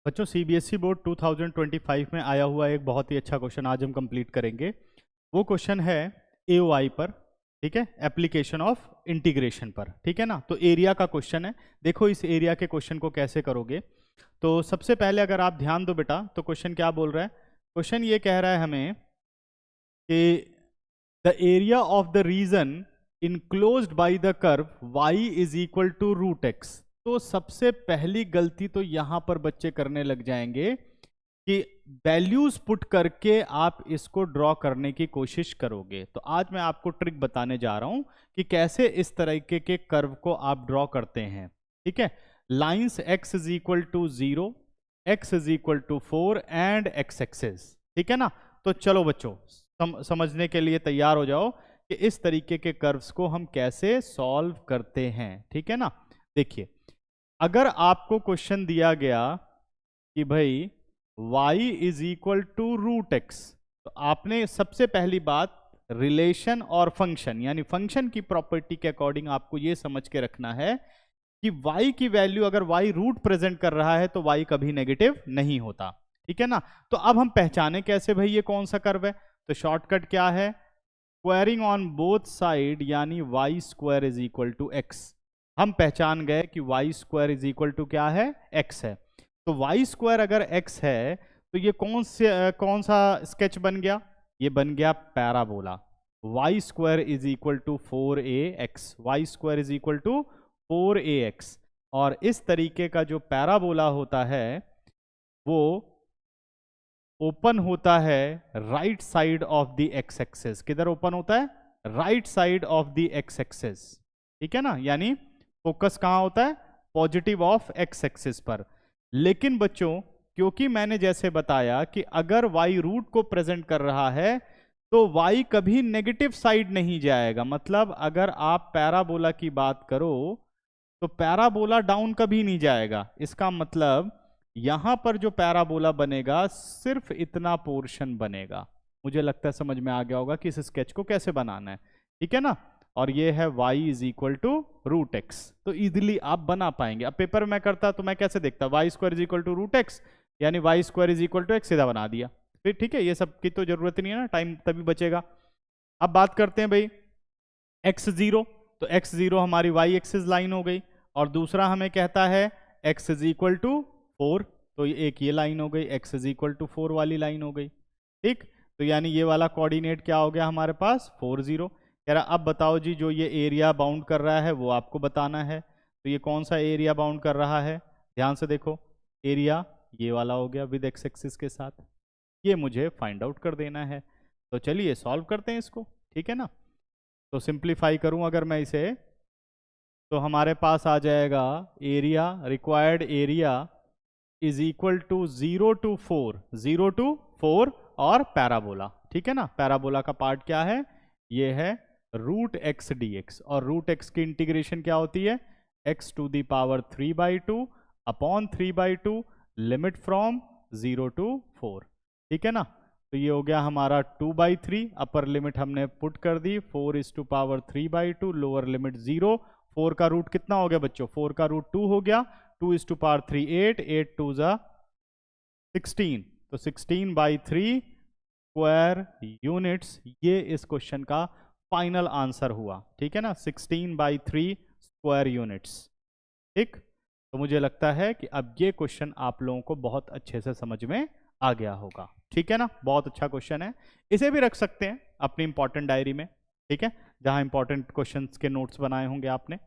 बच्चों CBSE board 2025 में आया हुआ एक बहुत ही अच्छा क्वेश्चन आज हम कंप्लीट करेंगे। वो क्वेश्चन है एओआई पर, ठीक है, एप्लीकेशन ऑफ इंटीग्रेशन पर, ठीक है ना। तो एरिया का क्वेश्चन है। देखो इस एरिया के क्वेश्चन को कैसे करोगे। तो सबसे पहले अगर आप ध्यान दो बेटा, तो क्वेश्चन क्या बोल रहा है। क्वेश्चन ये कह रहा है हमें कि the area of the region enclosed by the curve y is equal to root x. तो सबसे पहली गलती तो यहां पर बच्चे करने लग जाएंगे कि वैल्यूज पुट करके आप इसको ड्रॉ करने की कोशिश करोगे। तो आज मैं आपको ट्रिक बताने जा रहा हूं कि कैसे इस तरीके के कर्व को आप ड्रॉ करते हैं, ठीक है। Lines x is equal to 0, x is equal to 4 and x axis, ठीक है ना। तो चलो बच्चों समझने के लिए तैयार हो जाओ कि इस तरीके के कर्व्स को हम कैसे सॉल्व करते हैं, ठीक है ना। देखिए, अगर आपको क्वेश्चन दिया गया कि भाई y is equal to root x, तो आपने सबसे पहली बात रिलेशन और फंक्शन यानी फंक्शन की प्रॉपर्टी के अकॉर्डिंग आपको यह समझ के रखना है कि y की वैल्यू अगर y रूट प्रेजेंट कर रहा है तो y कभी नेगेटिव नहीं होता, ठीक है ना। तो अब हम पहचाने कैसे भाई ये कौन सा कर्व है। तो शॉर्टकट क्या है, स्क्वायरिंग ऑन बोथ साइड यानी Y square is equal to x. हम पहचान गए कि y square is equal to क्या है, एक्स है। तो वाई स्क्वायर अगर एक्स है तो ये कौन सा स्केच बन गया, ये बन गया parabola. Y square is equal to 4ax, y square is equal to 4ax। और इस तरीके का जो पैराबोला होता है वो ओपन होता है right side of the x axis. किधर ओपन होता है, right side of the x axis, ठीक है ना। यानी फोकस कहां होता है, पॉजिटिव ऑफ एक्स एक्सिस पर। लेकिन बच्चों क्योंकि मैंने जैसे बताया कि अगर y रूट को प्रेजेंट कर रहा है तो y कभी नेगेटिव साइड नहीं जाएगा। मतलब अगर आप पैराबोला की बात करो तो पैराबोला डाउन कभी नहीं जाएगा। इसका मतलब यहां पर जो पैराबोला बनेगा सिर्फ इतना पोर्शन बनेगा। मुझे लगता है समझ में आ गया होगा कि इस स्केच को कैसे बनाना है, ठीक है ना। और ये है y is equal to root x, तो इजीली आप बना पाएंगे। अब पेपर में करता तो मैं कैसे देखता, Y square is equal to root X यानी Y square is equal to X, सीधा बना दिया फिर, ठीक है। ये सब की तो जरूरत नहीं है ना, टाइम तभी बचेगा। अब बात करते हैं भाई x0, तो x0 हमारी y एक्सिस लाइन हो गई। और दूसरा हमें कहता है x इज इक्वल टू 4, तो एक ये लाइन हो गई, x इज इक्वल टू 4 वाली लाइन हो गई, ठीक। तो यानी ये वाला कोऑर्डिनेट क्या हो गया हमारे पास 40। कह रहा अब बताओ जी जो ये एरिया बाउंड कर रहा है वो आपको बताना है। तो ये कौन सा एरिया बाउंड कर रहा है, ध्यान से देखो, एरिया ये वाला हो गया विद एक्स एक्सिस के साथ, ये मुझे फाइंड आउट कर देना है। तो चलिए सॉल्व करते हैं इसको, ठीक है ना। तो सिंप्लीफाई करूं अगर मैं इसे, तो हमारे पास आ जाएगा area, required area is equal to 0 to 4, 0 to 4 और पैराबोला, ठीक है ना। पैराबोला का पार्ट क्या है, ये है रूट एक्स डी एक्स। और रूट एक्स की इंटीग्रेशन क्या होती है, x to the power 3/2 upon 3/2 limit from 0 to 4, ठीक है ना। तो ये हो गया हमारा 2/3, अपर लिमिट हमने पुट कर दी, 4 is to power 3/2, lower limit 0। 4 का रूट कितना हो गया बच्चों, 4 का रूट 2 हो गया, 2 इज टू पावर 3 8, 8 2 जा 16, तो 16/3 स्क्वायर यूनिट्स, ये इस क्वेश्चन का फाइनल आंसर हुआ, ठीक है ना, 16/3 स्क्वायर यूनिट्स, ठीक। तो मुझे लगता है कि अब ये क्वेश्चन आप लोगों को बहुत अच्छे से समझ में आ गया होगा, ठीक है ना। बहुत अच्छा क्वेश्चन है, इसे भी रख सकते हैं अपनी इंपॉर्टेंट डायरी में, ठीक है, जहां इंपॉर्टेंट क्वेश्चंस के नोट्स बनाए होंगे आपने।